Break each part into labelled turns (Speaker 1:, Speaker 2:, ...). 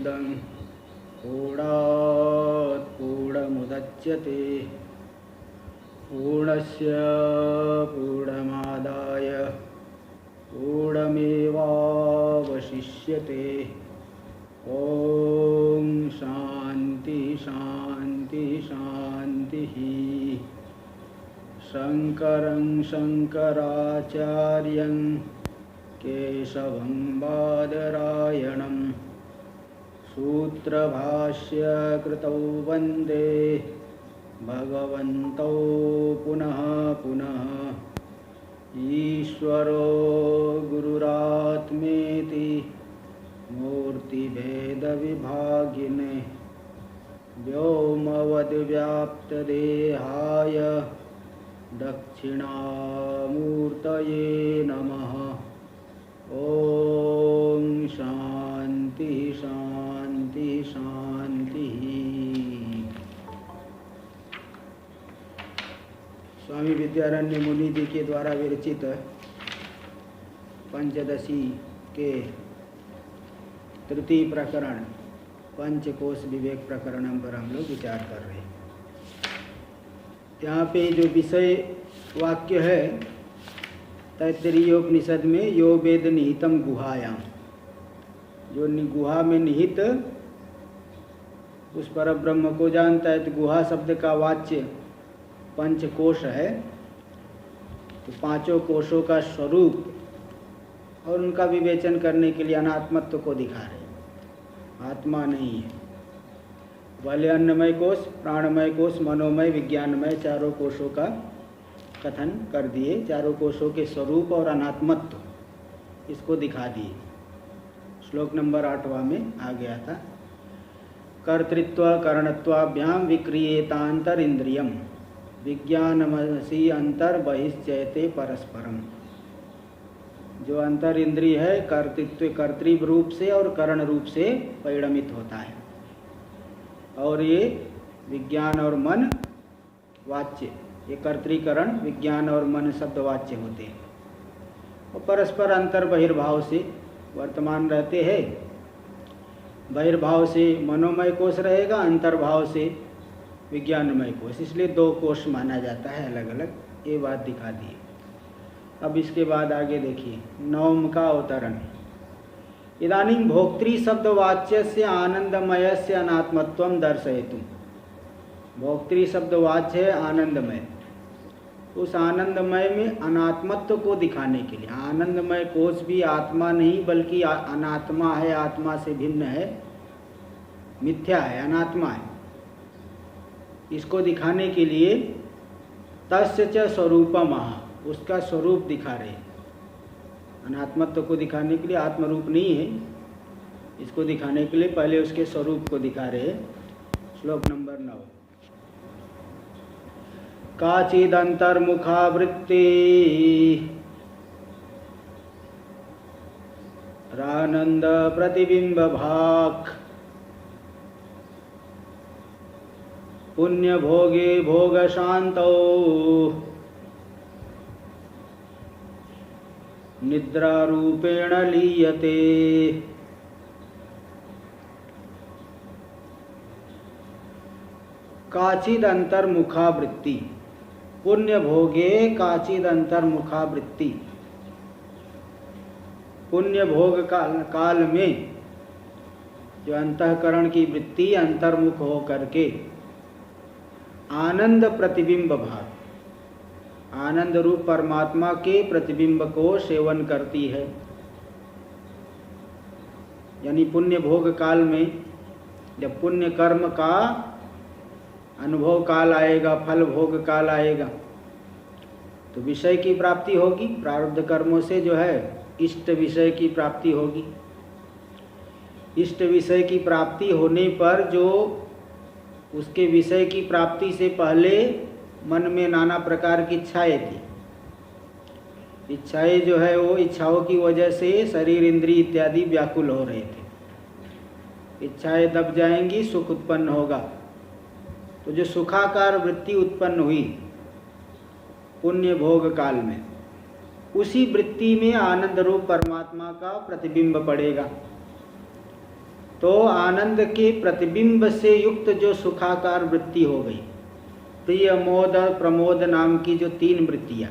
Speaker 1: इदं पूर्णात् पूर्णमुदच्यते पूर्णस्य पूर्णमादाय पूर्णमेवावशिष्यते। ओम शांति शांति शांतिः। शंकरं शंकराचार्यं केशवं बादरायणं सूत्रभाष्यकृतौ वन्दे भगवन्तौ पुनः पुनः। ईश्वरो गुरुरात्मेति मूर्तिभेदविभागिने व्योमवद्व्याप्तदेहाय दक्षिणामूर्तये नमः। ओम शांति शांति शांति। स्वामी विद्यारण्य मुनि जी के द्वारा विरचित पंचदशी के तृतीय प्रकरण पंचकोश विवेक प्रकरणम पर हम लोग विचार कर रहे हैं। यहाँ पे जो विषय वाक्य है तैत्तरीयोपनिषद में यो वेद निहितम गुहायाम, जो गुहा में निहित उस पर ब्रह्म को जानता है। तो गुहा शब्द का वाच्य पंचकोश है। तो पांचों कोशों का स्वरूप और उनका विवेचन करने के लिए अनात्मत्व को दिखा रहे। आत्मा नहीं है। भले अन्नमय कोश, प्राणमय कोश, मनोमय, विज्ञानमय चारों कोशों का कथन कर दिए। चारों कोशों के स्वरूप और अनात्मत्व इसको दिखा दिए। श्लोक नंबर 8वां में आ गया था। कर्तृत्व करणत्वाभ्याम विक्रियेतांतर इंद्रियम विज्ञानमसि अंतर बहिश्चयते परस्परम। जो अंतर इंद्रिय है कर्तृत्व कर्तृव रूप से और करण रूप से परिणमित होता है। और ये विज्ञान और मन वाच्य, ये कर्तृकरण विज्ञान और मन शब्द वाच्य होते हैं और परस्पर अंतर बहिर्भाव से वर्तमान रहते हैं। बहिर्भाव से मनोमय कोश रहेगा, अंतर्भाव से विज्ञानमय कोश, इसलिए दो कोश माना जाता है अलग अलग। ये बात दिखा दी। अब इसके बाद आगे देखिए नवम का अवतरण। इदानीं भोक्तृ शब्द वाच्य से आनंदमय से अनात्मत्वम दर्शयतु। भोक्तृ शब्द वाच्य है आनंदमय, उस आनंदमय में अनात्मत्व को दिखाने के लिए। आनंदमय कोश भी आत्मा नहीं बल्कि अनात्मा है, आत्मा से भिन्न है, मिथ्या है, अनात्मा है। इसको दिखाने के लिए तस्य च स्वरूपम, उसका स्वरूप दिखा रहे। अनात्मत्व को दिखाने के लिए, आत्मरूप नहीं है, इसको दिखाने के लिए पहले उसके स्वरूप को दिखा रहे। श्लोक नंबर 9। काचिदंतर्मुखावृत्ति रानंद प्रतिबिंब भाग पुण्य भोगे भोग शांतो निद्रा रूपेण लीयते। काचिद अंतर्मुखावृत्ति पुण्य भोगे काचिद अंतर्मुखावृत्ति। पुण्य भोग काल में जो अंतःकरण की वृत्ति अंतर्मुख हो करके आनंद प्रतिबिंब भाव, आनंद रूप परमात्मा के प्रतिबिंब को सेवन करती है। यानी पुण्य भोग काल में जब पुण्य कर्म का अनुभव काल आएगा, फल भोग काल आएगा, तो विषय की प्राप्ति होगी। प्रारब्ध कर्मों से जो है इष्ट विषय की प्राप्ति होगी। इष्ट विषय की प्राप्ति होने पर जो उसके विषय की प्राप्ति से पहले मन में नाना प्रकार की इच्छाएं थी, इच्छाएं जो है वो इच्छाओं की वजह से शरीर इंद्रिय इत्यादि व्याकुल हो रहे थे। इच्छाएं दब जाएंगी, सुख उत्पन्न होगा। तो जो सुखाकार वृत्ति उत्पन्न हुई पुण्य भोग काल में, उसी वृत्ति में आनंद रूप परमात्मा का प्रतिबिंब पड़ेगा। तो आनंद के प्रतिबिंब से युक्त जो सुखाकार वृत्ति हो गई, प्रिय मोद और प्रमोद नाम की जो 3 वृत्तियां,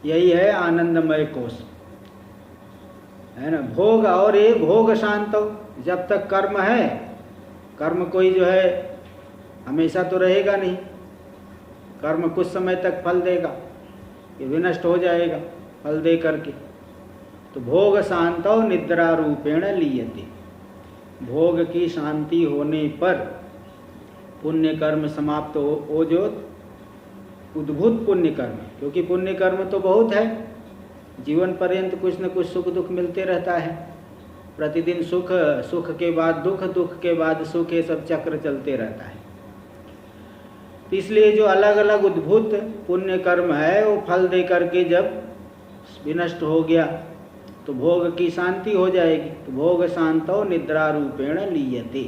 Speaker 1: यही है आनंदमय कोश, है ना। भोग और ये भोग शांत, जब तक कर्म है, कर्म कोई जो है हमेशा तो रहेगा नहीं, कर्म कुछ समय तक फल देगा, ये विनष्ट हो जाएगा फल दे करके। तो भोग शांतो निद्रा रूपेण लीयते, भोग की शांति होने पर पुण्य कर्म समाप्त हो जो उद्भूत पुण्य कर्म, क्योंकि पुण्य कर्म तो बहुत है, जीवन पर्यंत कुछ न कुछ सुख दुख मिलते रहता है, प्रतिदिन सुख, सुख के बाद दुख, दुख के बाद सुख, ये सब चक्र चलते रहता है। तो इसलिए जो अलग अलग उद्भूत पुण्य कर्म है वो फल दे करके जब विनष्ट हो गया तो भोग की शांति हो जाएगी। तो भोग शांतो निद्रा रूपेण लीयते,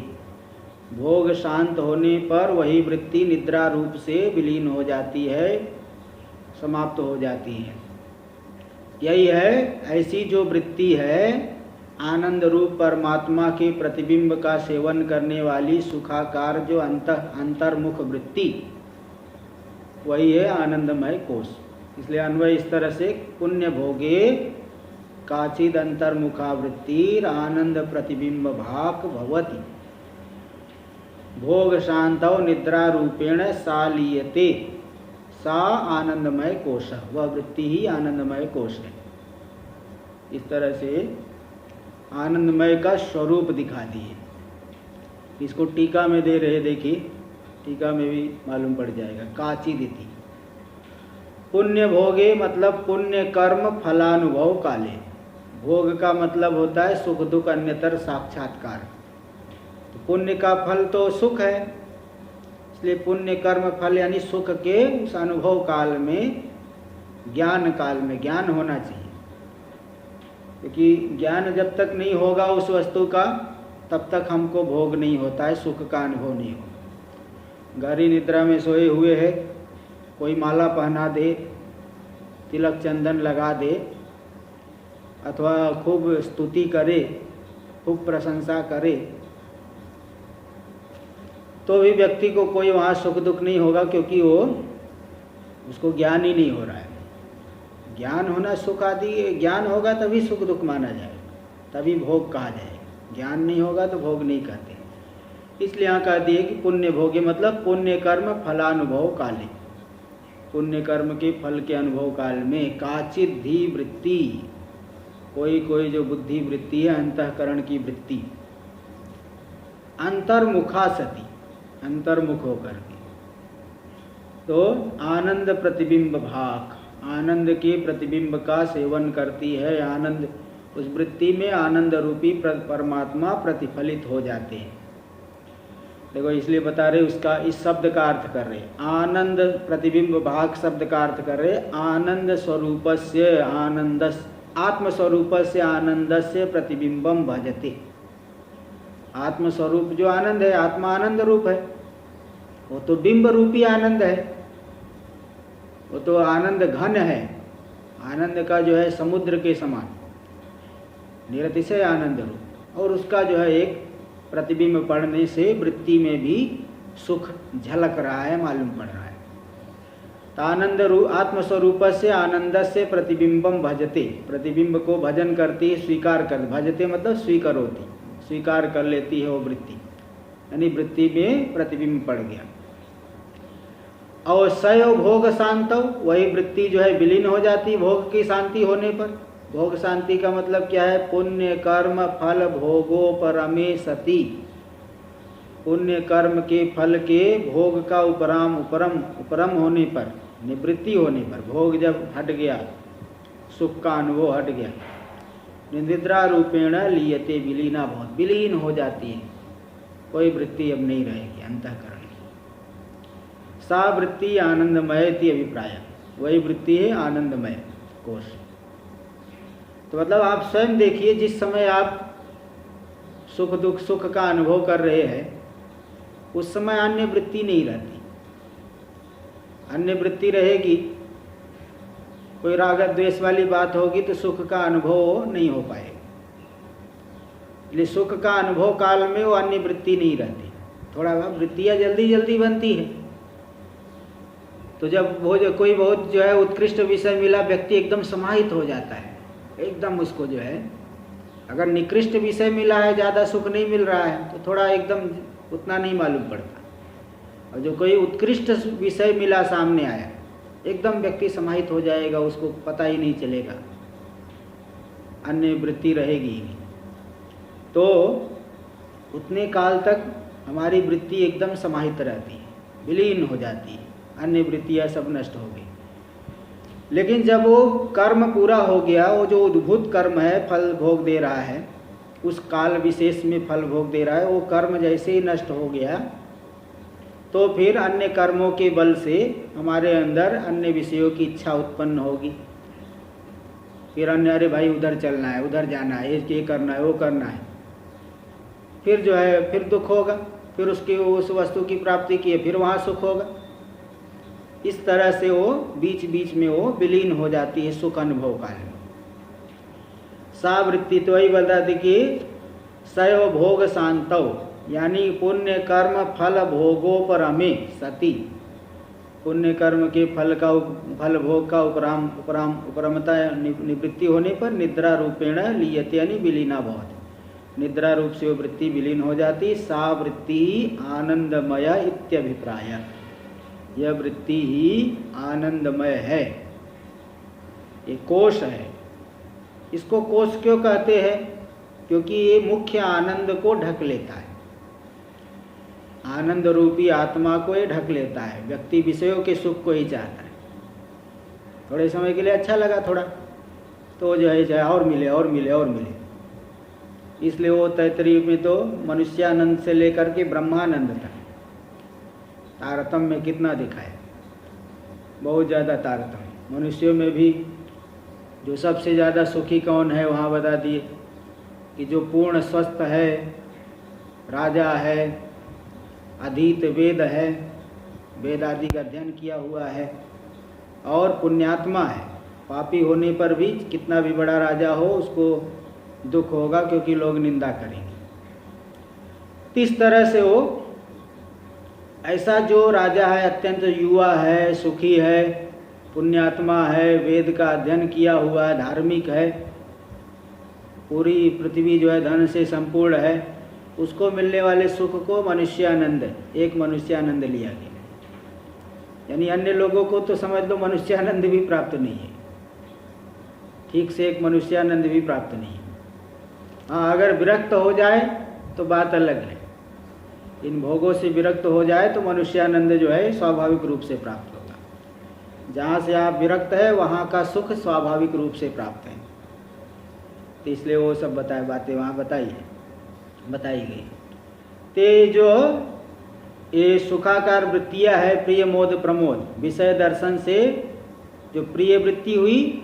Speaker 1: भोग शांत होने पर वही वृत्ति निद्रा रूप से विलीन हो जाती है, समाप्त हो जाती है। यही है, ऐसी जो वृत्ति है आनंद रूप परमात्मा के प्रतिबिंब का सेवन करने वाली सुखाकार जो अंतर्मुख वृत्ति, वही है आनंदमय कोश। इसलिए अन्वय इस तरह से, पुण्य भोगे काचिद अंतर्मुखा वृत्ति आनंद प्रतिबिंब भाक भवति, भोग शांतौ निद्रा रूपेण सा लीयते, सा आनंदमय कोश, वह वृत्ति ही आनंदमय कोश है। इस तरह से आनंदमय का स्वरूप दिखा दिए। इसको टीका में दे रहे, देखिए टीका में भी मालूम पड़ जाएगा। काचिदिति, पुण्य भोगे मतलब पुण्य कर्म फलानुभव काले, भोग का मतलब होता है सुख दुख अन्यतर साक्षात्कार। तो पुण्य का फल तो सुख है, इसलिए पुण्य कर्म फल यानी सुख के उस अनुभव काल में, ज्ञान काल में ज्ञान होना चाहिए, क्योंकि ज्ञान जब तक नहीं होगा उस वस्तु का तब तक हमको भोग नहीं होता है, सुख का अनुभव नहीं होगा। गहरी निद्रा में सोए हुए है, कोई माला पहना दे, तिलक चंदन लगा दे, अथवा खूब स्तुति करे, खूब प्रशंसा करे, तो भी व्यक्ति को कोई वहाँ सुख दुख नहीं होगा, क्योंकि वो उसको ज्ञान ही नहीं हो रहा है। ज्ञान होना सुख आदि, ज्ञान होगा तभी सुख दुख माना जाएगा, तभी भोग कहा जाएगा। ज्ञान नहीं होगा तो भोग नहीं कहते। इसलिए यहाँ कह दिए कि पुण्य भोगे मतलब पुण्य कर्म फलानुभव काले, पुण्य कर्म के फल के अनुभव काल में काचित धी वृत्ति, कोई कोई जो बुद्धि वृत्ति है, अंतःकरण की वृत्ति, अंतर्मुखा सती, अंतर्मुख होकर के, तो आनंद प्रतिबिंब भाग, आनंद के प्रतिबिंब का सेवन करती है। आनंद, उस वृत्ति में आनंद रूपी परमात्मा प्रतिफलित हो जाते हैं। देखो इसलिए बता रहे, उसका इस शब्द का अर्थ कर रहे, आनंद प्रतिबिंब भाग शब्द का अर्थ कर रहे, आनंद स्वरूपस्य आनंद, आत्मस्वरूपस्य आनंदस्य प्रतिबिंबम भजते। आत्मस्वरूप जो आनंद है, आत्मा आनंद रूप है, वो तो बिंब रूपी आनंद है, वो तो आनंद घन है, आनंद का जो है समुद्र के समान निरतिशय आनंद रूप, और उसका जो है एक प्रतिबिंब पड़ने से वृत्ति में भी सुख झलक रहा है, मालूम पड़ रहा है। तो आनंद रूप आत्मस्वरूप से आनंद से प्रतिबिंबम भजते, प्रतिबिंब को भजन करती है, स्वीकार कर, भजते मतलब स्वीकरोति, स्वीकार कर लेती है वो वृत्ति, यानी वृत्ति में प्रतिबिंब पड़ गया। और सयो भोग शांत, वही वृत्ति जो है विलीन हो जाती भोग की शांति होने पर। भोग शांति का मतलब क्या है? पुण्य कर्म फल भोगो परमे सती, पुण्य कर्म के फल के भोग का उपरम होने पर, निवृत्ति होने पर, भोग जब हट गया, सुख का अनुभव हट गया, निद्रा रूपेण लीयते विलीना, बहुत विलीन हो जाती है, कोई वृत्ति अब नहीं रहेगी अंतःकरण की। सा वृत्ति आनंदमय थी अभिप्राय, वही वृत्ति है आनंदमय कोश। तो मतलब आप स्वयं देखिए, जिस समय आप सुख दुख सुख का अनुभव कर रहे हैं उस समय अन्य वृत्ति नहीं रहती। अन्य वृत्ति रहेगी, कोई राग द्वेष वाली बात होगी तो सुख का अनुभव नहीं हो पाएगा। इसलिए सुख का अनुभव काल में वो अन्य वृत्ति नहीं रहती, थोड़ा वृत्तियाँ जल्दी जल्दी बनती है। तो जब वो जो कोई बहुत जो है उत्कृष्ट विषय मिला, व्यक्ति एकदम समाहित हो जाता है, एकदम उसको जो है, अगर निकृष्ट विषय मिला है, ज़्यादा सुख नहीं मिल रहा है तो थोड़ा एकदम उतना नहीं मालूम पड़ता। और जो कोई उत्कृष्ट विषय मिला, सामने आया, एकदम व्यक्ति समाहित हो जाएगा, उसको पता ही नहीं चलेगा, अन्य वृत्ति रहेगी ही नहीं। तो उतने काल तक हमारी वृत्ति एकदम समाहित रहती है, विलीन हो जाती है, अन्य वृत्तियाँ सब नष्ट हो गई। लेकिन जब वो कर्म पूरा हो गया, वो जो उद्भूत कर्म है, फल भोग दे रहा है, उस काल विशेष में फल भोग दे रहा है, वो कर्म जैसे ही नष्ट हो गया तो फिर अन्य कर्मों के बल से हमारे अंदर अन्य विषयों की इच्छा उत्पन्न होगी। फिर अन्य, अरे भाई उधर चलना है, उधर जाना है, ये करना है, वो करना है, फिर जो है फिर दुख होगा, फिर उसकी उस वस्तु की प्राप्ति की है, फिर वहाँ सुख होगा। इस तरह से वो बीच बीच में वो विलीन हो जाती है सुख अनुभव काल में। सा वृत्ति तो वही बताती कि सयो भोग शांतव, यानी पुण्य कर्म फल भोगोपरमे सती, पुण्य कर्म के फल भोग का उपरमता निवृत्ति होने पर निद्रा रूपेण लीयते, यानी विलीना भवति, निद्रा रूप से वो वृत्ति विलीन हो जाती। सा वृत्ति आनंदमय इत्यभिप्राय, यह वृत्ति ही आनंदमय है, ये कोश है। इसको कोश क्यों कहते हैं? क्योंकि ये मुख्य आनंद को ढक लेता है, आनंद रूपी आत्मा को ये ढक लेता है। व्यक्ति विषयों के सुख को ही चाहता है, थोड़े समय के लिए अच्छा लगा थोड़ा, तो जो है चाहे और मिले और मिले और मिले। इसलिए वो तैतरीय में तो मनुष्यानंद से लेकर के ब्रह्मानंद तक तारतम्य कितना दिखाया, बहुत ज़्यादा तारतम्य। मनुष्यों में भी जो सबसे ज़्यादा सुखी कौन है, वहाँ बता दिए कि जो पूर्ण स्वस्थ है, राजा है, अधीत वेद है, वेद आदि का अध्ययन किया हुआ है, और पुण्यात्मा है। पापी होने पर भी कितना भी बड़ा राजा हो, उसको दुख होगा क्योंकि लोग निंदा करेंगे। इस तरह से वो ऐसा जो राजा है, अत्यंत युवा है, सुखी है, पुण्यात्मा है, वेद का अध्ययन किया हुआ है, धार्मिक है, पूरी पृथ्वी जो है धन से संपूर्ण है, उसको मिलने वाले सुख को मनुष्यानंद, एक मनुष्यानंद लिया गया। यानी अन्य लोगों को तो समझ लो मनुष्यानंद भी प्राप्त नहीं है, ठीक से एक मनुष्यानंद भी प्राप्त नहीं है। हाँ, अगर विरक्त हो जाए तो बात अलग है, इन भोगों से विरक्त हो जाए तो मनुष्यानंद जो है स्वाभाविक रूप से प्राप्त होगा। जहाँ से आप विरक्त है वहाँ का सुख स्वाभाविक रूप से प्राप्त है। तो इसलिए वो सब बातें वहाँ बताई गई। ते जो ये सुखाकार वृत्तियाँ है, प्रिय मोद प्रमोद, विषय दर्शन से जो प्रिय वृत्ति हुई,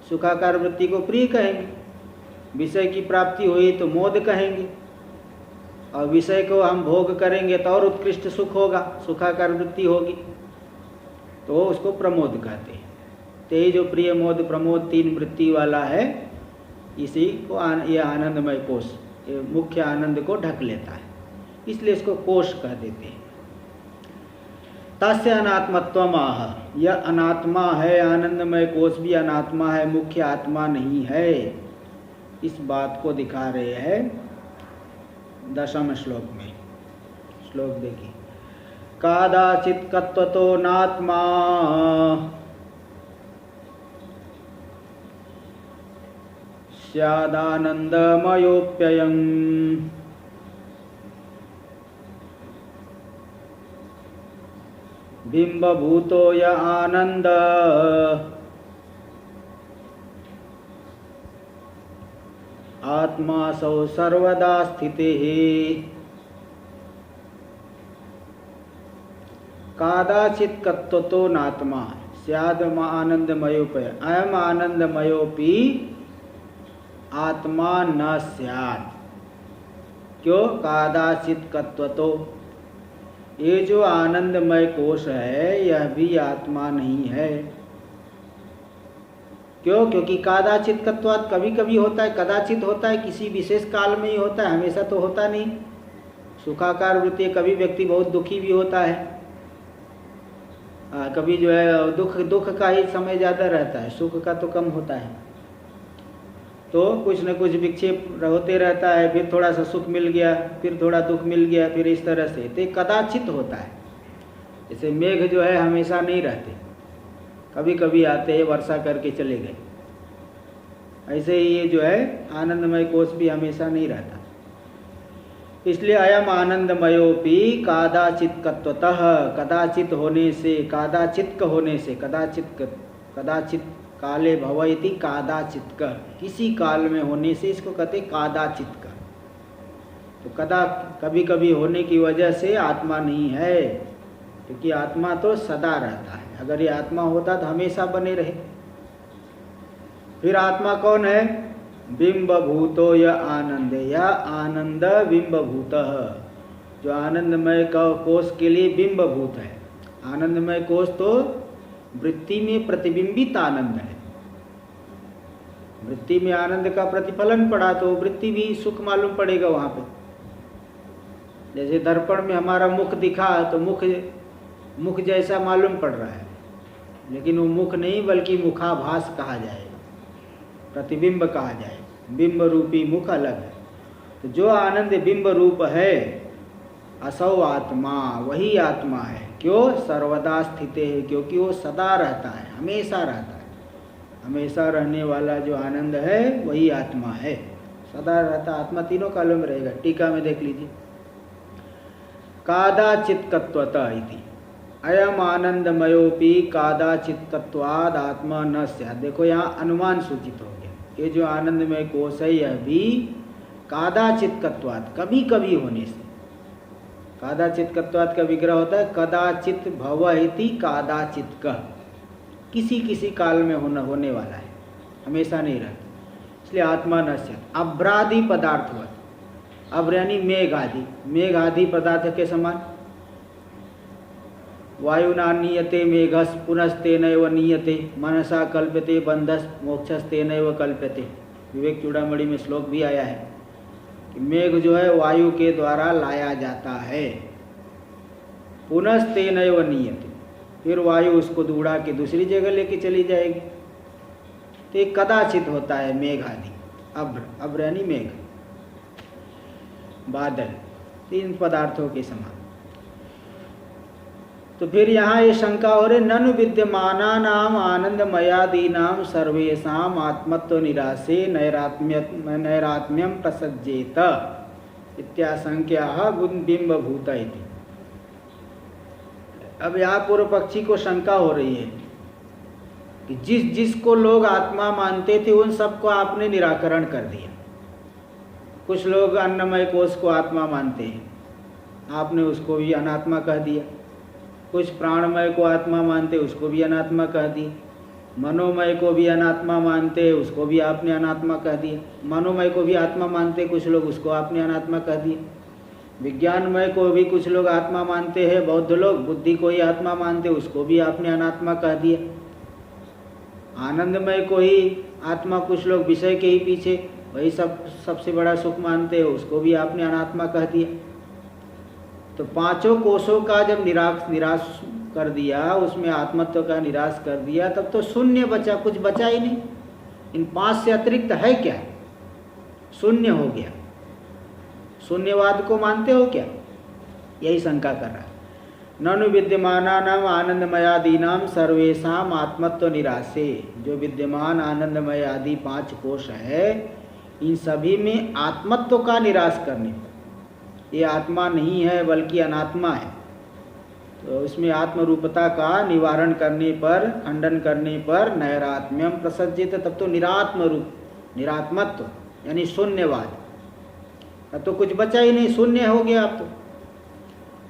Speaker 1: सुखाकार वृत्ति को प्रिय कहेंगे, विषय की प्राप्ति हुई तो मोद कहेंगे, और विषय को हम भोग करेंगे तो और उत्कृष्ट सुख होगा, सुखाकार वृत्ति होगी, तो उसको प्रमोद कहते हैं। ते जो प्रिय मोद प्रमोद तीन वृत्ति वाला है, इसी को ये आनंदमय कोश, ये मुख्य आनंद को ढक लेता है, इसलिए इसको कोश कह देते हैं। तस्य अनात्मत्वम आह, यह अनात्मा है, आनंदमय कोश भी अनात्मा है, मुख्य आत्मा नहीं है। इस बात को दिखा रहे हैं 10वें श्लोक में। श्लोक देखिए, कादाचित् कत्वतो नात्मा स्यादानंदमयोप्ययम् बिंबभूतो य आनंद आत्मासौ सर्वदा स्थितिः। कादाचित् कत्वतो नात्मा स्यादम आनंदमयोपय, अयम आनंदमयोपि आत्मा न स्यात्। क्यों? कादाचित् कत्वतो, ये जो आनंदमय कोश है यह भी आत्मा नहीं है। क्यों? क्योंकि कादाचित्कत्वात् कभी कभी होता है, कदाचित होता है, किसी विशेष काल में ही होता है, हमेशा तो होता नहीं। सुखाकार वृत्ति, कभी व्यक्ति बहुत दुखी भी होता है, कभी जो है दुख का ही समय ज़्यादा रहता है, सुख का तो कम होता है। तो कुछ न कुछ विक्षेप होते रहता है, फिर थोड़ा सा सुख मिल गया, फिर थोड़ा दुख मिल गया, फिर इस तरह से। तो कदाचित होता है। जैसे मेघ जो है हमेशा नहीं रहते, कभी कभी आते हैं, वर्षा करके चले गए। ऐसे ही ये जो है आनंदमय कोश भी हमेशा नहीं रहता। इसलिए अयम आनंदमयोपि कादाचित्कत्वतः, कदाचित होने से, कादाचित्क होने से, कदाचित काले भवति कादाचित्क, किसी काल में होने से इसको कहते कादाचित्क। तो कभी कभी होने की वजह से आत्मा नहीं है, क्योंकि आत्मा तो सदा रहता है। अगर ये आत्मा होता तो हमेशा बने रहे। फिर आत्मा कौन है? बिंब भूतो या आनंद, या आनंद बिंब भूत, जो आनंदमय कोश के लिए बिंब भूत है। आनंदमय कोश तो वृत्ति में प्रतिबिंबित आनंद है। वृत्ति में आनंद का प्रतिफलन पड़ा तो वृत्ति भी सुख मालूम पड़ेगा वहाँ पे। जैसे दर्पण में हमारा मुख दिखा तो मुख जैसा मालूम पड़ रहा है, लेकिन वो मुख नहीं बल्कि मुखाभास कहा जाएगा, प्रतिबिंब कहा जाए। बिंब रूपी मुख अलग है। तो जो आनंद बिंब रूप है, असौ आत्मा, वही आत्मा है। क्यों? सर्वदा स्थित है, क्योंकि वो सदा रहता है, हमेशा रहता है। हमेशा रहने वाला जो आनंद है वही आत्मा है, सदा रहता आत्मा तीनों कालों में रहेगा। टीका में देख लीजिए, कादाचित्कत्वतः इति अयम आनंदमयोपि कादाचित्कत्वाद आत्मा न स्यात्। देखो यहाँ अनुमान सूचित हो गया। ये जो आनंदमय कोश है यह भी कादाचित्कत्वाद, कभी कभी होने से। कादाचित्कत्वाद का विग्रह होता है कदाचित भवति कादाचित्क, किसी किसी काल में होने वाला है, हमेशा नहीं रहता। इसलिए आत्मा न स्यात्। अभ्रादि पदार्थवत्, अभ्र यानी मेघ आदि, मेघ आदि पदार्थ के समान। वायुना नीयते मेघस पुनस्तेनैव नीयते, मनसा कल्प्यते बंधस मोक्षस्तेनैव कल्प्यते। विवेक चूड़ामणि में श्लोक भी आया है कि मेघ जो है वायु के द्वारा लाया जाता है, पुनस्तेनैव नीयते, फिर वायु उसको उड़ा के दूसरी जगह लेके चली जाएगी। तो एक कदाचित होता है मेघ आदि। अभ्र यानी मेघ, बादल, तीन पदार्थों के समान। तो फिर यहाँ ये शंका हो रही, ननु विद्यमानानाम आनंदमयादीनाम सर्वेषाम आत्मत्व निराशे नैरात्म्यम प्रसज्जेत इत्याशंक्याः बिंबभूत इति। अब यहाँ पूर्व पक्षी को शंका हो रही है कि जिसको लोग आत्मा मानते थे उन सबको आपने निराकरण कर दिया। कुछ लोग अन्नमय कोश को आत्मा मानते हैं, आपने उसको भी अनात्मा कह दिया। कुछ प्राणमय को आत्मा मानते, उसको भी अनात्मा कह दिया। मनोमय को भी अनात्मा मानते, उसको भी आपने अनात्मा कह दिया। मनोमय को भी आत्मा मानते कुछ लोग, उसको आपने अनात्मा कह दिया। विज्ञानमय को भी कुछ लोग आत्मा मानते हैं, बौद्ध लोग बुद्धि को ही आत्मा मानते, उसको भी आपने अनात्मा कह दिया। आनंदमय को ही आत्मा कुछ लोग विषय के ही पीछे वही सबसे बड़ा सुख मानते हैं, उसको भी आपने अनात्मा कह दिया। तो पांचों कोशों का जब निराश कर दिया, उसमें आत्मत्व का निराश कर दिया, तब तो शून्य बचा, कुछ बचा ही नहीं। इन पांच से अतिरिक्त है क्या? शून्य हो गया। शून्यवाद को मानते हो क्या? यही शंका कर रहा है। ननु विद्यमानानाम आनंदमयादीनाम सर्वेषाम आत्मत्व निराशे, जो विद्यमान आनंदमय आदि पांच कोश है, इन सभी में आत्मत्व का निराश करने पर, ये आत्मा नहीं है बल्कि अनात्मा है, तो उसमें आत्मरूपता का निवारण करने पर, खंडन करने पर नैरात्म्यम प्रसज्जित, तब तो निरात्म रूप, निरात्मत्व यानी शून्यवाद, अब तो कुछ बचा ही नहीं, शून्य हो गया अब तो।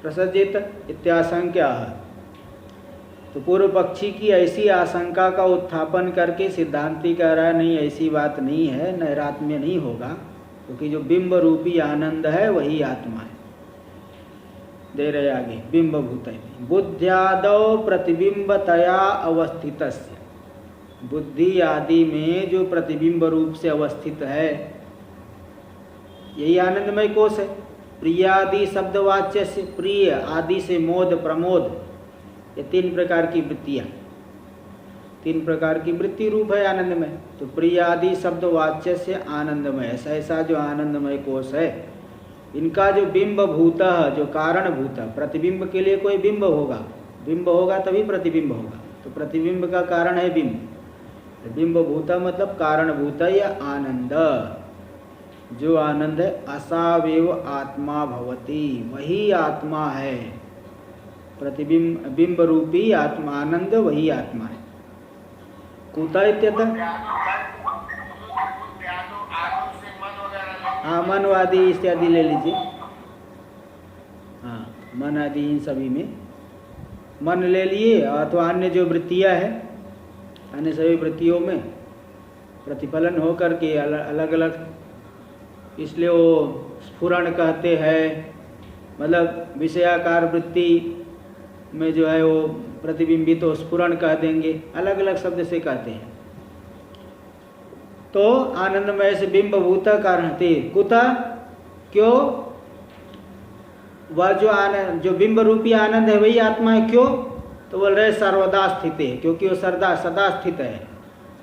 Speaker 1: प्रसज्जित इत्याशंका है। तो पूर्व पक्षी की ऐसी आशंका का उत्थापन करके सिद्धांती कह रहा है नहीं, ऐसी बात नहीं है, नैरात्म्य नहीं होगा, क्योंकि जो बिंब रूपी आनंद है वही आत्मा है। दे रहे आगे, बिंब भूत बुद्ध्यादौ प्रतिबिंबतया अवस्थितस्य, बुद्धि आदि में जो प्रतिबिंब रूप से अवस्थित है, यही आनंदमय कोश है। प्रियादि शब्दवाच्य से प्रिय, आदि से मोद प्रमोद, ये 3 प्रकार की वृत्तियाँ, 3 प्रकार की वृत्ति रूप है आनंदमय। तो प्रियादि शब्दवाच्य से आनंदमय, ऐसा जो आनंदमय कोश है, इनका जो बिंब भूत, जो कारण भूत, प्रतिबिंब के लिए कोई बिंब होगा, बिंब होगा तभी प्रतिबिंब होगा, तो प्रतिबिंब का कारण है बिंब। बिंब भूत मतलब कारण भूत या आनंद, जो आनंद है असावेव आत्मा भवति, वही आत्मा है। प्रतिबिंब बिंब रूपी आत्मा आनंद वही आत्मा है। कुत इत्यतः हाँ, मनवादी इत्यादि ले लीजिए। हाँ, मन आदि इन सभी में मन ले लिए, अथवा अन्य जो वृत्तियाँ है, अन्य सभी वृत्तियों में प्रतिफलन हो करके अलग अलग, इसलिए वो स्फुरण कहते हैं। मतलब विषयाकार वृत्ति में जो है वो प्रतिबिंबित तो स्फुरण कह देंगे, अलग अलग शब्द से कहते हैं। तो आनंदमय से बिंब भूत कारण थे। कुता, क्यों? वह जो आनंद, जो बिंब रूपी आनंद है वही आत्मा है। क्यों? तो बोल रहे सर्वदा स्थित है, क्योंकि वो सदा स्थित है।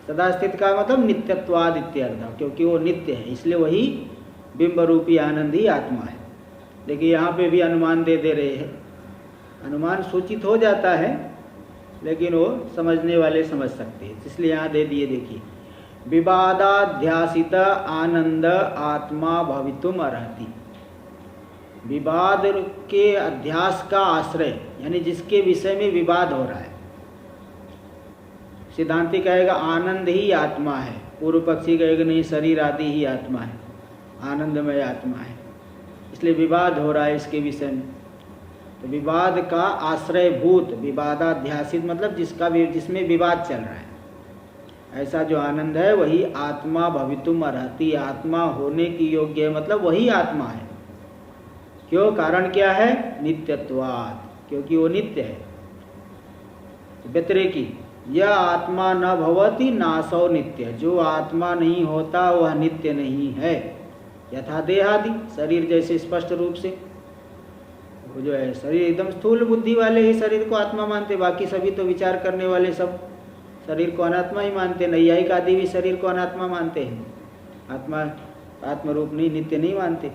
Speaker 1: सदा स्थित का मतलब नित्यत्वाद इत्यर्थ, क्योंकि वो नित्य है, इसलिए वही बिंब रूपी आनंद ही आत्मा है। देखिए यहाँ पे भी अनुमान दे रहे हैं, अनुमान सूचित हो जाता है लेकिन वो समझने वाले समझ सकते हैं, इसलिए यहाँ दे दिए। देखिए, विवादाध्यासित आनंद आत्मा भवितुम अर्हति। विवाद के अध्यास का आश्रय, यानी जिसके विषय में विवाद हो रहा है। सिद्धांति कहेगा आनंद ही आत्मा है, पूर्व पक्षी कहेगा नहीं, शरीर आदि ही आत्मा है, आनंदमय आत्मा है, इसलिए विवाद हो रहा है इसके विषय में। तो विवाद का आश्रयभूत, विवादाध्यासित मतलब जिसमें विवाद चल रहा है, ऐसा जो आनंद है वही आत्मा भवितुम अर्हति, आत्मा होने की योग्य है, मतलब वही आत्मा है। क्यों? कारण क्या है? नित्यत्वात्, क्योंकि वो नित्य है। व्यतिरेकी, यह आत्मा न भवति नासौ नित्य, जो आत्मा नहीं होता वह नित्य नहीं है। यथा देहादि, शरीर जैसे स्पष्ट रूप से वो जो है शरीर एकदम स्थूल बुद्धि वाले ही शरीर को आत्मा मानते, बाकी सभी तो विचार करने वाले सब शरीर को अनात्मा ही मानते। नैयायिक आदि भी शरीर को अनात्मा मानते हैं, आत्मरूप नहीं, नित्य नहीं मानते।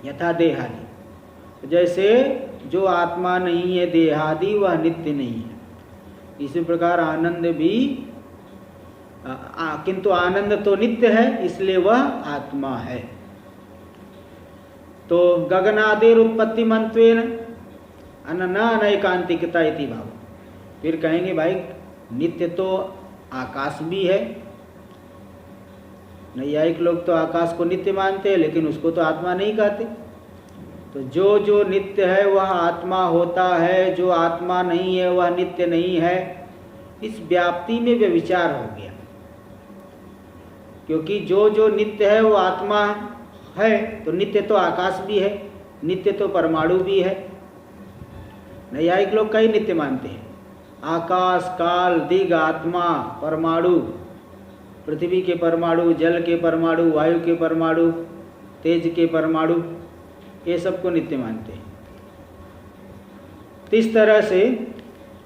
Speaker 1: यथा देहादि, जैसे जो आत्मा नहीं है देहादि वह नित्य नहीं है, इसी प्रकार आनंद भी किंतु आनंद तो नित्य है, इसलिए वह आत्मा है। तो गगनादेर उत्पत्ति मंत्वेन न अनैकांतिकता इति भाव। फिर कहेंगे भाई नित्य तो आकाश भी है, नैयायिक लोग तो आकाश को नित्य मानते हैं लेकिन उसको तो आत्मा नहीं कहते। तो जो नित्य है वह आत्मा होता है, जो आत्मा नहीं है वह नित्य नहीं है। इस व्याप्ति में व्यभिचार हो गया, क्योंकि जो नित्य है वो आत्मा है, तो नित्य तो आकाश भी है, नित्य तो परमाणु भी है। नैयायिक लोग कई नित्य मानते हैं, आकाश, काल, दिग, आत्मा, परमाणु, पृथ्वी के परमाणु, जल के परमाणु, वायु के परमाणु, तेज के परमाणु, ये सबको नित्य मानते हैं। तो इस तरह से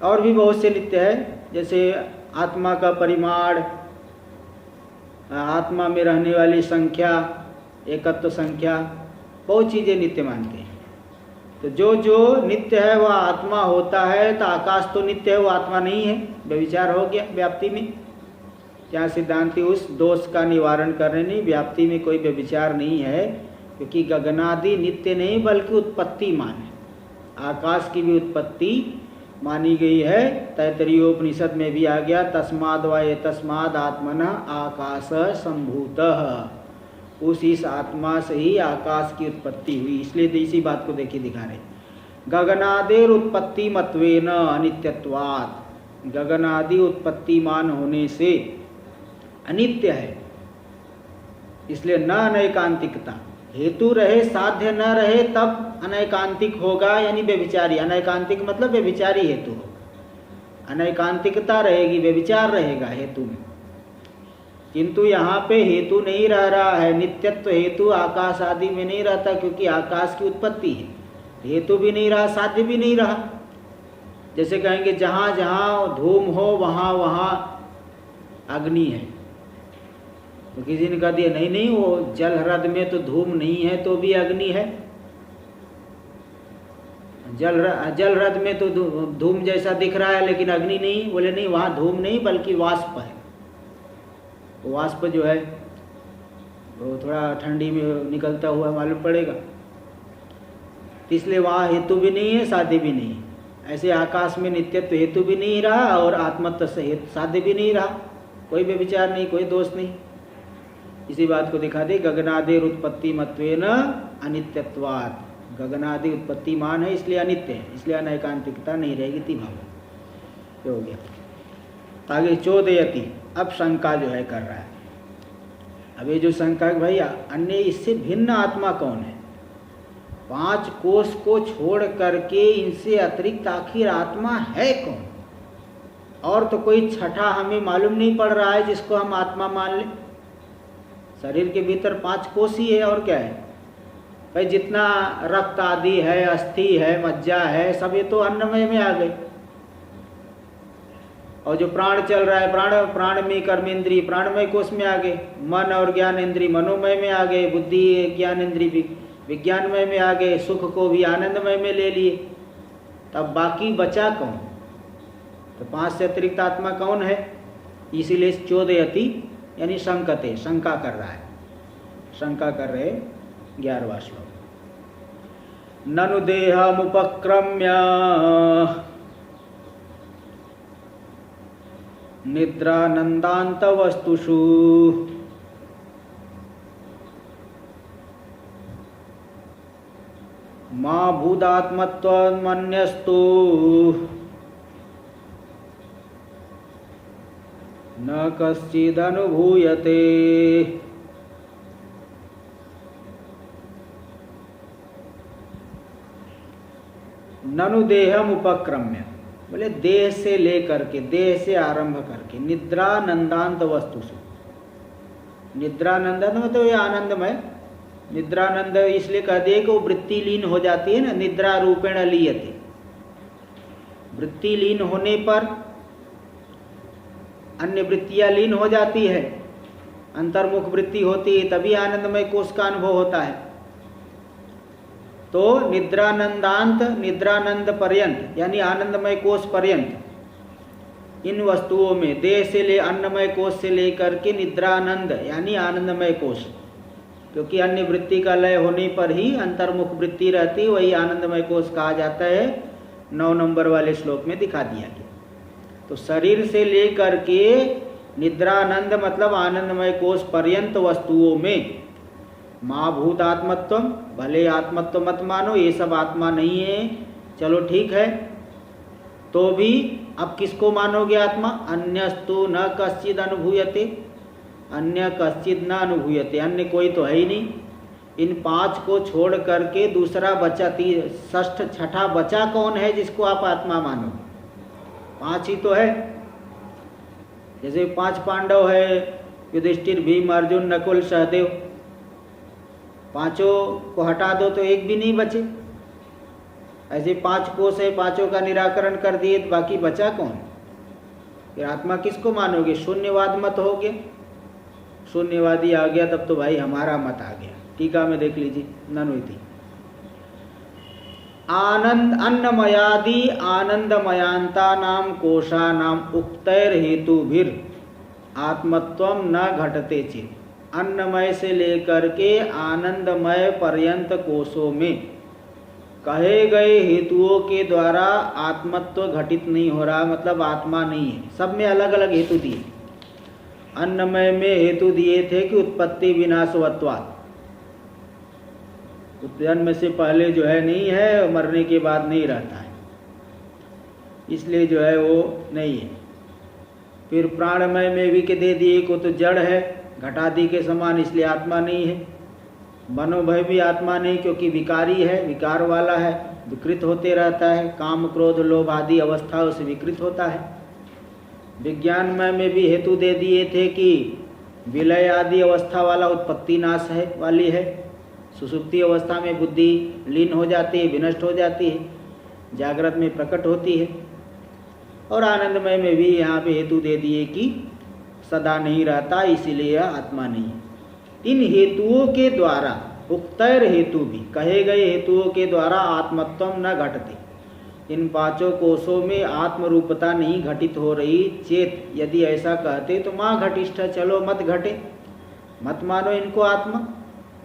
Speaker 1: और भी बहुत से नित्य है, जैसे आत्मा का परिमाण, आत्मा में रहने वाली संख्या, एकत्व संख्या, बहुत चीज़ें नित्य मानते हैं। तो जो नित्य है वह आत्मा होता है, तो आकाश तो नित्य है, वो आत्मा नहीं है, व्यभिचार हो गया व्याप्ति में। क्या सिद्धांति उस दोष का निवारण करने नहीं, व्याप्ति में कोई व्यभिचार नहीं है, क्योंकि गगनादि नित्य नहीं बल्कि उत्पत्तिमान है। आकाश की भी उत्पत्ति मानी गई है, तैतरीयोपनिषद में भी आ गया, तस्माद् वा एतस्माद् आत्मनः आकाश संभूतः, उस इस आत्मा से ही आकाश की उत्पत्ति हुई। इसलिए इसी बात को देखिए दिखा रहे, गगनादेर उत्पत्ति मत्वेन अनित्यत्वात्, गगनादि उत्पत्तिमान होने से अनित्य है, इसलिए न अनैकांतिकता, हेतु रहे साध्य न रहे तब अनैकांतिक होगा, यानी व्यभिचारी। अनैकांतिक मतलब व्यभिचारी हेतु हो, अनैकांतिकता रहेगी, व्यभिचार रहेगा हेतु में। किंतु यहाँ पे हेतु नहीं रह रहा है, नित्यत्व हेतु आकाश आदि में नहीं रहता, क्योंकि आकाश की उत्पत्ति है, हेतु भी नहीं रहा, साध्य भी नहीं रहा। जैसे कहेंगे जहाँ जहाँ धूम हो वहाँ वहाँ अग्नि है, तो किसी ने कह दिया नहीं नहीं, वो जल ह्रद में तो धूम नहीं है तो भी अग्नि है, जल ह्रद में तो धूम जैसा दिख रहा है लेकिन अग्नि नहीं। बोले नहीं, वहाँ धूम नहीं बल्कि वाष्प है। वाष्प जो है वो थोड़ा ठंडी में निकलता हुआ मालूम पड़ेगा, इसलिए वहाँ हेतु भी नहीं है, साध्य भी नहीं है। ऐसे आकाश में नित्यत्व हेतु भी नहीं रहा और आत्मत्व से साध्य भी नहीं रहा, कोई व्यभिचार नहीं, कोई दोष नहीं। इसी बात को दिखा दे, गगनादि उत्पत्ति मत्वेन अनित्यत्वात्, गगनादि उत्पत्तिमान है इसलिए अनित्य है, इसलिए अनैकांतिकता नहीं रहेगी। ती भाव हो गया। आगे चोदयति, अब शंका जो है कर रहा है। अब ये जो शंका है भाई अन्य इससे भिन्न आत्मा कौन है, 5 कोष को छोड़ करके इनसे अतिरिक्त आखिर आत्मा है कौन? और तो कोई छठा हमें मालूम नहीं पड़ रहा है जिसको हम आत्मा मान लें। शरीर के भीतर 5 कोष ही है और क्या है भाई, जितना रक्त आदि है, अस्थि है, मज्जा है, सब ये तो अन्नमय में आ गए। और जो प्राण चल रहा है, प्राण में कर्मेंद्री प्राणमय कोष में आ गए, मन और ज्ञान इंद्री मनोमय में आ गए, बुद्धि ज्ञान इंद्री विज्ञानमय में आ गए, सुख को भी आनंदमय में ले लिए। तब बाकी बचा कौन? तो 5 से अतिरिक्त आत्मा कौन है? इसीलिए चोदयति यानी शंकते, शंका कर रहा है, शंका कर रहे 11वां श्लोक। ननु देहमुपक्रम्य निद्रानंदांत वस्तुषु मा भूदात्मत्वमन्यस्तु न कश्चिदनुभूयते। ननु देहम उपक्रम्य, बोले देह से लेकर के, देह से आरंभ करके, निद्रानंदांत वस्तुषु, निद्रानंद मतलब ये आनंदमय, निद्रानंद इसलिए कह दिए कि वो वृत्ति लीन हो जाती है ना, निद्रा रूपेण लीयते। वृत्ति लीन होने पर अन्य वृत्तियां लीन हो जाती है, अंतर्मुख वृत्ति होती है, तभी आनंदमय कोष का अनुभव होता है। तो निद्रानंदांत, निद्रानंद पर्यंत यानी आनंदमय कोष पर्यंत, इन वस्तुओं में देह से ले अन्नमय कोष से लेकर के निद्रानंद यानी आनंदमय कोष, क्योंकि अन्य वृत्ति का लय होने पर ही अंतर्मुख वृत्ति रहती, वही आनंदमय कोष कहा जाता है। 9 नंबर वाले श्लोक में दिखा दिया गया। तो शरीर से लेकर के निद्रानंद मतलब आनंदमय कोष पर्यंत वस्तुओं में माँ भूत आत्मत्व, भले आत्मत्व मत मानो, ये सब आत्मा नहीं है, चलो ठीक है, तो भी अब किसको मानोगे आत्मा? अन्यस्तु न कश्चिद अनुभूयते, अन्य कश्चिद न अनुभूयते, अन्य कोई तो है ही नहीं। इन 5 को छोड़ करके दूसरा बचा, षष्ठ छठा बचा कौन है जिसको आप आत्मा मानोगे? 5 ही तो है। जैसे 5 पांडव है, युधिष्ठिर, भीम, अर्जुन, नकुल, सहदेव, 5 को हटा दो तो एक भी नहीं बचे। ऐसे 5 कोष है, 5 का निराकरण कर दिए तो बाकी बचा कौन? फिर आत्मा किसको मानोगे? शून्यवाद मत हो गया, शून्यवादी आ गया तब तो भाई हमारा मत आ गया। टीका में देख लीजिए, ननुति आनंद अन्नमयादि आनंदमयांता नाम कोशा नाम उक्तैर हेतुभिर आत्मत्वम न घटते चेत। अन्नमय से लेकर के आनंदमय पर्यंत कोशों में कहे गए हेतुओं के द्वारा आत्मत्व घटित नहीं हो रहा, मतलब आत्मा नहीं है। सब में अलग अलग हेतु दिए। अन्नमय में हेतु दिए थे कि उत्पत्ति विनाशवत्वात्, जन्म से पहले जो है नहीं है, मरने के बाद नहीं रहता है, इसलिए जो है वो नहीं है। फिर प्राणमय में भी के दे दिए को तो जड़ है, घटादि के समान, इसलिए आत्मा नहीं है। मनोभय भी आत्मा नहीं, क्योंकि विकारी है, विकार वाला है, विकृत होते रहता है, काम क्रोध लोभ आदि अवस्थाओं से विकृत होता है। विज्ञानमय में भी हेतु दे दिए थे कि विलय आदि अवस्था वाला उत्पत्ति नाश है वाली है, सुषुप्ति अवस्था में बुद्धि लीन हो जाती है, विनष्ट हो जाती है, जागृत में प्रकट होती है। और आनंदमय में भी यहाँ पे हेतु दे दिए कि सदा नहीं रहता, इसीलिए यह आत्मा नहीं है। इन हेतुओं के द्वारा, उक्तैर हेतु भी, कहे गए हेतुओं के द्वारा आत्मत्व न घटते, इन पांचों कोशों में आत्मरूपता नहीं घटित हो रही। चेत यदि ऐसा कहते तो माँ घटिष्ठ, चलो मत घटे, मत मानो इनको आत्मा।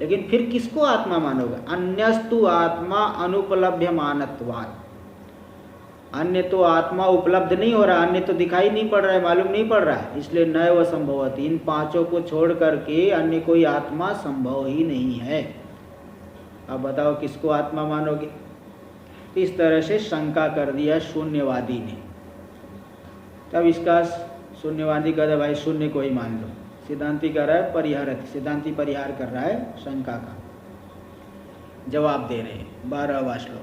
Speaker 1: लेकिन फिर किसको आत्मा मानोगे? अन्यस्तु आत्मा अनुपलभ्य मानत्वात्, अन्य तो आत्मा उपलब्ध नहीं हो रहा, अन्य तो दिखाई नहीं पड़ रहा है, मालूम नहीं पड़ रहा है, इसलिए नैव संभवति, इन पांचों को छोड़ करके अन्य कोई आत्मा संभव ही नहीं है। अब बताओ किसको आत्मा मानोगे? इस तरह से शंका कर दिया शून्यवादी ने। तब इसका शून्यवादी कहता है भाई शून्य को ही मान लो। सिद्धांति कर रहा है परिहारति, सिद्धांति परिहार कर रहा है शंका का, जवाब दे रहे हैं। 12वां श्लोक।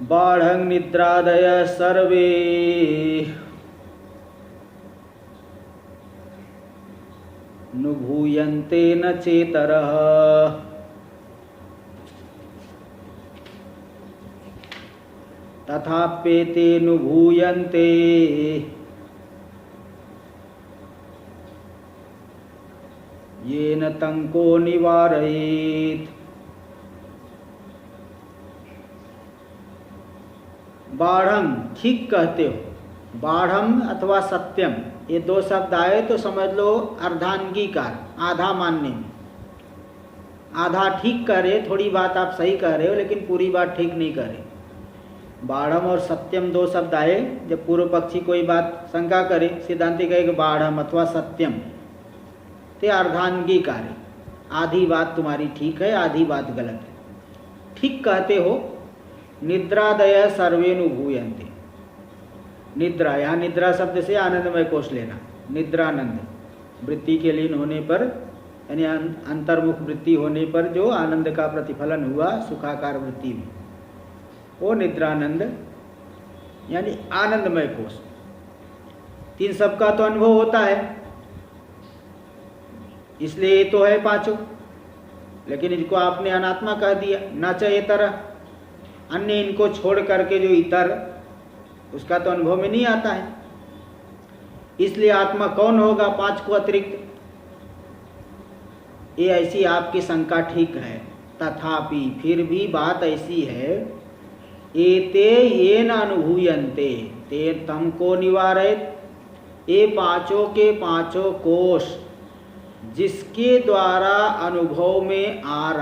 Speaker 1: बाढ़ं निद्रादय सर्वे नुभूयन्ते न चेतरः तथाप्येते नुभूयन्ते येन तंको निवारयेत्। बाढ़म, ठीक कहते हो। बाढ़म अथवा सत्यम, ये दो शब्द आए तो समझ लो अर्धांगीकार, आधा मानने में। आधा ठीक कह रहे, थोड़ी बात आप सही कह रहे हो लेकिन पूरी बात ठीक नहीं कह रहे। बाढ़म और सत्यम दो शब्द आए, जब पूर्व पक्षी कोई बात शंका करे, सिद्धांति कहे कि बाढ़म अथवा सत्यम, ते अर्धांगीकार है। आधी बात तुम्हारी ठीक है, आधी बात गलत है। ठीक कहते हो। निद्रादय सर्वेनुभूयन्ते, निद्रा, यहाँ निद्रा शब्द से आनंदमय कोश लेना। निद्रानंद, वृत्ति के लीन होने पर, यानी अंतर्मुख वृत्ति होने पर जो आनंद का प्रतिफलन हुआ सुखाकार वृत्ति में, वो निद्रानंद यानी आनंदमय कोश। तीन सबका तो अनुभव होता है, इसलिए ये तो है पांचों, लेकिन इनको आपने अनात्मा कह दिया। न च इतर, अन्य इनको छोड़ करके जो इतर, उसका तो अनुभव में नहीं आता है। इसलिए आत्मा कौन होगा पांच को अतिरिक्त? ये ऐसी आपकी शंका ठीक है। तथापि, फिर भी बात ऐसी है, एते येन अनुभूयन्ते ते तमको निवारयेत्, ये पांचों के पांचों कोश जिसके द्वारा अनुभव में आ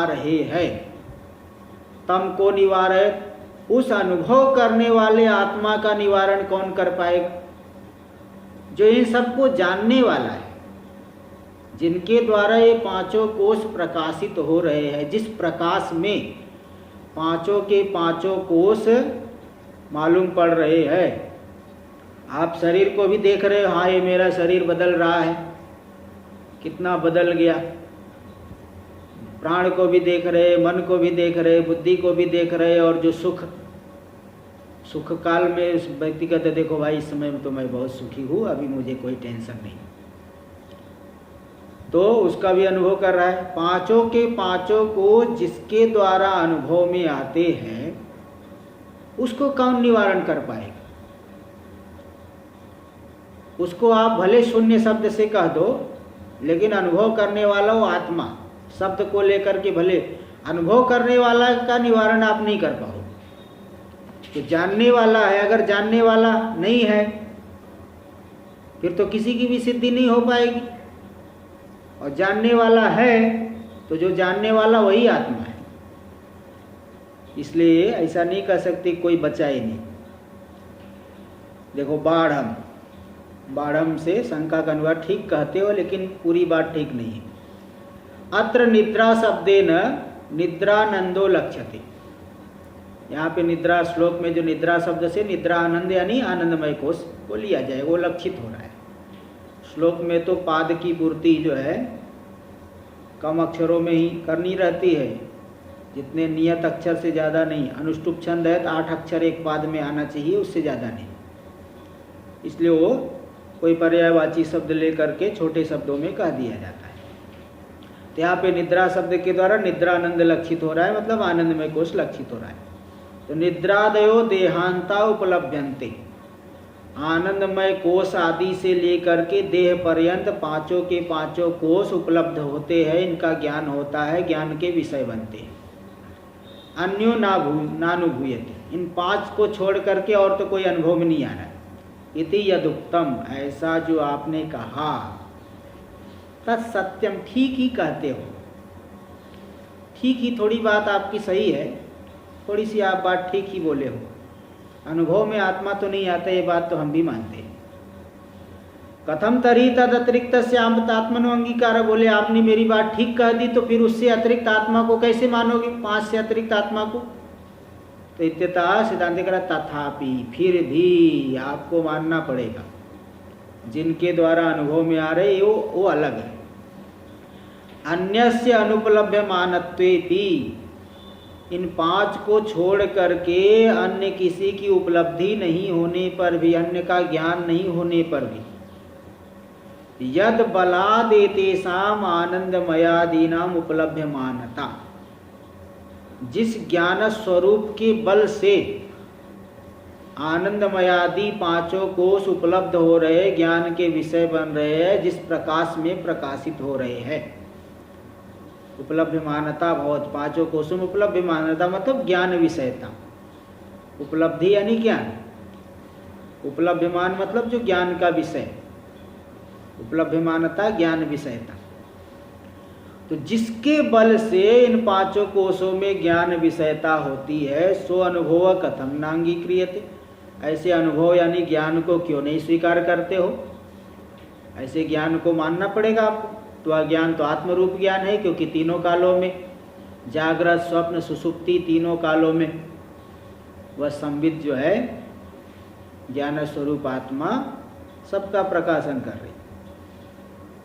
Speaker 1: रहे हैं, तम को निवारयेत्, उस अनुभव करने वाले आत्मा का निवारण कौन कर पाएगा? जो इन सबको जानने वाला है, जिनके द्वारा ये पांचों कोश प्रकाशित हो रहे हैं, जिस प्रकाश में पांचों के पांचों कोश मालूम पड़ रहे हैं। आप शरीर को भी देख रहे हो, हाँ ये मेरा शरीर बदल रहा है, कितना बदल गया। प्राण को भी देख रहे, मन को भी देख रहे, बुद्धि को भी देख रहे, और जो सुख काल में उस व्यक्ति कहते देखो भाई इस समय में तो मैं बहुत सुखी हूँ, अभी मुझे कोई टेंशन नहीं, तो उसका भी अनुभव कर रहा है। पांचों के पांचों को जिसके द्वारा अनुभव में आते हैं, उसको कौन निवारण कर पाएगा? उसको आप भले शून्य शब्द से कह दो, लेकिन अनुभव करने वाला वो आत्मा शब्द को लेकर के भले अनुभव करने वाला का निवारण आप नहीं कर पाओ। तो जानने वाला है, अगर जानने वाला नहीं है फिर तो किसी की भी सिद्धि नहीं हो पाएगी। और जानने वाला है तो जो जानने वाला वही आत्मा है। इसलिए ऐसा नहीं कह सकते कोई बचा ही नहीं। देखो बाढ़म से शंका का अनुवाद ठीक कहते हो, लेकिन पूरी बात ठीक नहीं है। अत्र निद्रा शब्देन निद्रानंदो लक्ष्यते, यहाँ पे निद्रा श्लोक में जो निद्रा शब्द से निद्रा आनंद यानी आनंदमय कोश को लिया जाए, वो लक्षित हो रहा है। श्लोक में तो पाद की पूर्ति जो है कम अक्षरों में ही करनी रहती है, जितने नियत अक्षर से ज़्यादा नहीं। अनुष्टुप छंद है तो 8 अक्षर एक पाद में आना चाहिए, उससे ज़्यादा नहीं। इसलिए वो कोई पर्यायवाची शब्द लेकर के छोटे शब्दों में कह दिया जाता है। तो यहाँ पे निद्रा शब्द के द्वारा निद्रा आनंद लक्षित हो रहा है, मतलब आनंदमय कोश लक्षित हो रहा है। तो निद्रादयो देहांता उपलभ्यन्ते, आनंदमय कोश आदि से लेकर के देह पर्यंत पांचों के पांचों कोश उपलब्ध होते हैं, इनका ज्ञान होता है, ज्ञान के विषय बनते हैं। अन्यो नानुभूयते, इन पांच को छोड़ करके और तो कोई अनुभव में नहीं आ रहा है। इति यदुक्तम, ऐसा जो आपने कहा, तत्सत्यम, ठीक ही कहते हो। ठीक ही, थोड़ी बात आपकी सही है, थोड़ी सी आप बात ठीक ही बोले हो। अनुभव में आत्मा तो नहीं आता, ये बात तो हम भी मानते हैं। कथम तरी तद अतिरिक्त आत्मनो अंगीकार, बोले आपने मेरी बात ठीक कह दी, तो फिर उससे अतिरिक्त आत्मा को कैसे मानोगे, पांच से अतिरिक्त आत्मा को? तो इत्यतः सिद्धांत करा तथापि, फिर भी आपको मानना पड़ेगा, जिनके द्वारा अनुभव में आ रहे वो अलग है। अन्यस्य अनुपलभ्य मानत्वेपि, इन पांच को छोड़ करके अन्य किसी की उपलब्धि नहीं होने पर भी, अन्य का ज्ञान नहीं होने पर भी, यद बलादेतेषाम आनंदमयादीनाम उपलभ्य मानता, जिस ज्ञान स्वरूप के बल से आनंदमयादि पांचों कोश उपलब्ध हो रहे, ज्ञान के विषय बन रहे हैं, जिस प्रकाश में प्रकाशित हो रहे हैं, उपलब्ध मानता भवत, पांचों कोशों में उपलब्ध मानता मतलब ज्ञान विषयता। उपलब्धि यानी ज्ञान, उपलब्धमान मतलब जो ज्ञान का विषय, उपलब्धमानता ज्ञान विषयता। तो जिसके बल से इन पांचों कोशों में ज्ञान विषयता होती है, सो अनुभव कथम नांगीक्रियते, ऐसे अनुभव यानी ज्ञान को क्यों नहीं स्वीकार करते हो? ऐसे ज्ञान को मानना पड़ेगा आपको। तो अज्ञान तो आत्मरूप ज्ञान है, क्योंकि तीनों कालों में, जागृत स्वप्न सुषुप्ति तीनों कालों में वह संविद जो है ज्ञान स्वरूप आत्मा सबका प्रकाशन कर रही।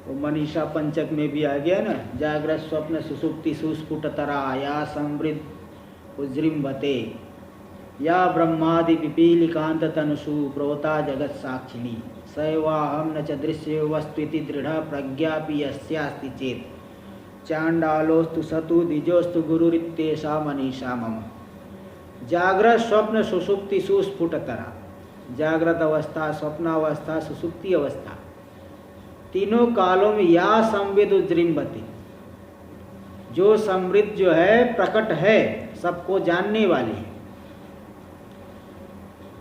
Speaker 1: वो मनीषा पंचक में भी आ गया ना, जागृत स्वप्न सुषुप्ति सुस्फुटतरा या समृद्ध उज्रिम्भते या ब्रह्मादि पिपीलिकांत तनुषु प्रोता जगत साक्षिणी सैवाहम न च दृश्य वस्तुति दृढ़ प्रज्ञापि यस्यास्ति चेत चांडालोस्तु सतु द्विजोस्तु गुरुरित्येषा मनीषा मम। जागृत स्वप्न सुषुप्ति सुस्फुटतरा, जागृत अवस्था, स्वप्नावस्था, सुषुप्ति अवस्था, तीनों कालों में या संविद उज्रिम्भते, जो समृद्ध जो है प्रकट है, सबको जानने वाली है,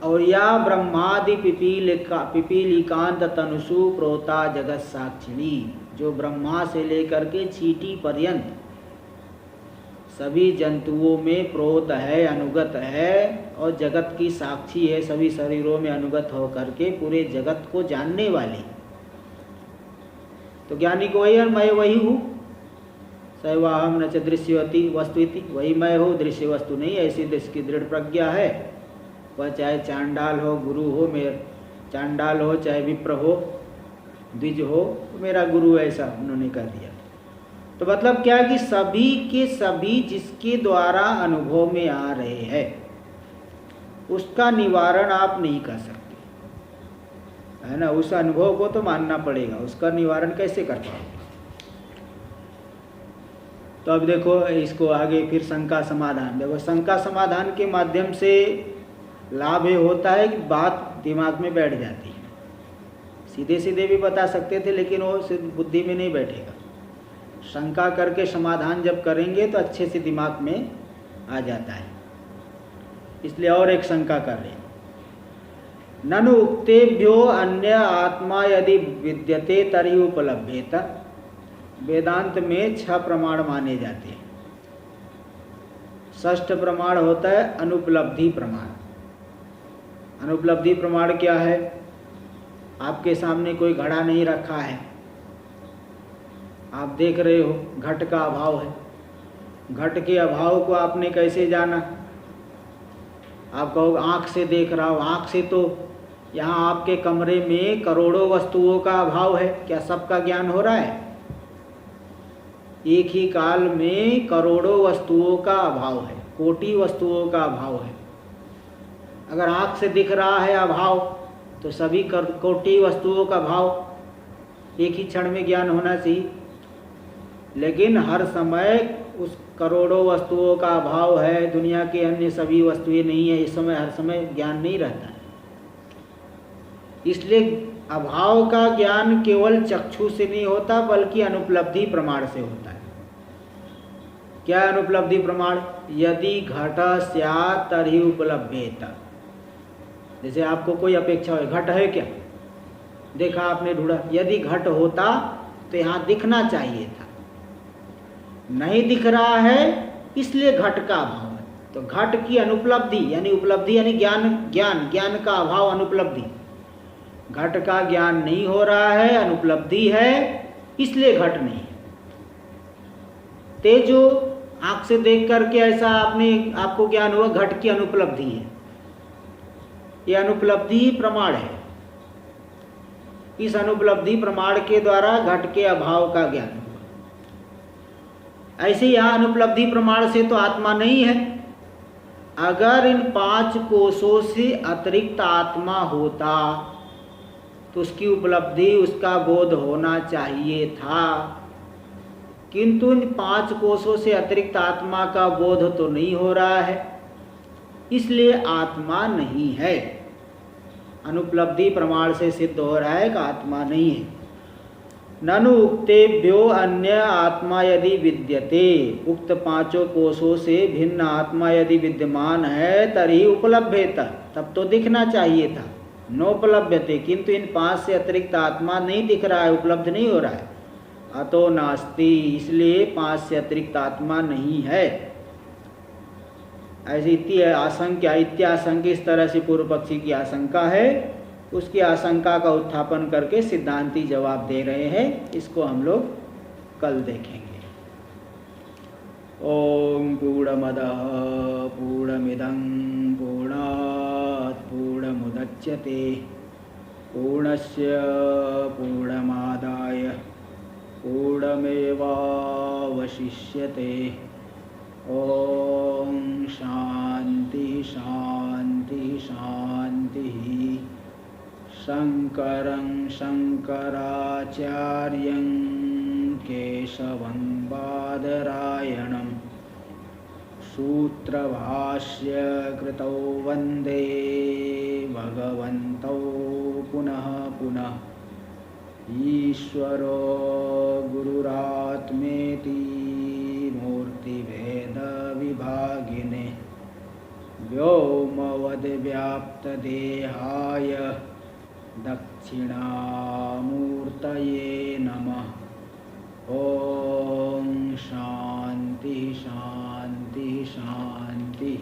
Speaker 1: और या ब्रह्मादि पिपीलिकांत तनुषु प्रोता जगत साक्षिणी, जो ब्रह्मा से लेकर के चींटी पर्यंत सभी जंतुओं में प्रोत है, अनुगत है, और जगत की साक्षी है, सभी शरीरों में अनुगत होकर के पूरे जगत को जानने वाली। तो ज्ञानी को वही, और मैं वही हूँ। सैवाहम न च दृश्यवती वस्तुति, वही मैं हूँ, दृश्य वस्तु नहीं, ऐसी जिसकी दृढ़ प्रज्ञा है, वह चाहे चांडाल हो, गुरु हो, चांडाल हो चाहे विप्र हो, द्विज हो, मेरा गुरु, ऐसा उन्होंने कह दिया। तो मतलब क्या कि सभी के सभी जिसके द्वारा अनुभव में आ रहे हैं, उसका निवारण आप नहीं कर सकते, है ना। उस अनुभव को तो मानना पड़ेगा, उसका निवारण कैसे कर पाओगे? तो अब देखो इसको आगे फिर शंका समाधान। देखो शंका समाधान के माध्यम से लाभ ये होता है कि बात दिमाग में बैठ जाती है। सीधे सीधे भी बता सकते थे, लेकिन वो सिर्फ बुद्धि में नहीं बैठेगा। शंका करके समाधान जब करेंगे तो अच्छे से दिमाग में आ जाता है। इसलिए और एक शंका कर रहे हैं, ननु उक्तेभ्यो अन्य आत्मा यदि विद्यते तर्हि उपलभ्येत। वेदांत में 6 प्रमाण माने जाते हैं। षष्ठ प्रमाण होता है अनुपलब्धि प्रमाण। अनुपलब्धि प्रमाण क्या है? आपके सामने कोई घड़ा नहीं रखा है, आप देख रहे हो घट का अभाव है। घट के अभाव को आपने कैसे जाना? आप कहोगे आँख से देख रहा हो। आँख से तो यहाँ आपके कमरे में करोड़ों वस्तुओं का अभाव है, क्या सबका ज्ञान हो रहा है? एक ही काल में करोड़ों वस्तुओं का अभाव है, कोटि वस्तुओं का अभाव है। अगर आँख से दिख रहा है अभाव, तो सभी कोटि वस्तुओं का भाव एक ही क्षण में ज्ञान होना चाहिए, लेकिन हर समय उस करोड़ों वस्तुओं का अभाव है, दुनिया के अन्य सभी वस्तुएं नहीं है, इस समय हर समय ज्ञान नहीं रहता है। इसलिए अभाव का ज्ञान केवल चक्षु से नहीं होता बल्कि अनुपलब्धि प्रमाण से होता है। क्या अनुपलब्धि प्रमाण? यदि घट स्यात् तर्हि उपलभ्येत। जैसे आपको कोई अपेक्षा हो, घट है क्या, देखा आपने ढूंढा, यदि घट होता तो यहाँ दिखना चाहिए था, नहीं दिख रहा है इसलिए घट का अभाव है। तो घट की अनुपलब्धि यानी उपलब्धि यानी ज्ञान का अभाव अनुपलब्धि। घट का ज्ञान नहीं हो रहा है, अनुपलब्धि है, इसलिए घट नहीं है। तेजो आंख से देख करके ऐसा आपको ज्ञान हुआ, घट की अनुपलब्धि है, यह अनुपलब्धि ही प्रमाण है। इस अनुपलब्धि प्रमाण के द्वारा घट के अभाव का ज्ञान हुआ। ऐसे यहाँ अनुपलब्धि प्रमाण से तो आत्मा नहीं है। अगर इन 5 कोशों से अतिरिक्त आत्मा होता तो उसकी उपलब्धि, उसका बोध होना चाहिए था, किंतु इन 5 कोशों से अतिरिक्त आत्मा का बोध तो नहीं हो रहा है, इसलिए आत्मा नहीं है। अनुपलब्धि प्रमाण से सिद्ध हो रहा है कि आत्मा नहीं है। ननु उक्तेभ्यो अन्य आत्मा यदि विद्यते, उक्त 5 कोशों से भिन्न आत्मा यदि विद्यमान है तभी उपलभ्येत, तब तो दिखना चाहिए था। नोपलभ्यते, किंतु इन 5 से अतिरिक्त आत्मा नहीं दिख रहा है, उपलब्ध नहीं हो रहा है। अतो नास्ति, इसलिए 5 से अतिरिक्त आत्मा नहीं है। ऐसी आशंका, इत्याशंका, इस तरह से पूर्व पक्षी की आशंका है, उसकी आशंका का उत्थापन करके सिद्धांती जवाब दे रहे हैं। इसको हम लोग कल देखेंगे। ओम पूर्णमदः पूर्णमिदं पूर्णात् पूर्णमुदच्यते पूर्णस्य पूर्णमादाय पूर्णमेवावशिष्यते। ओम शांति शांति शांति। शंकरं शंकराचार्यं केशवं बादरायणं सूत्रभाष्य कृतौ वन्दे भगवन्तौ पुनः पुनः। ईश्वरो गुरुरात्मेति मूर्तिभेदविभागिने व्योमवद्व्याप्तदेहाय दक्षिणामूर्तये नमः। ओम शांति शांति शांति।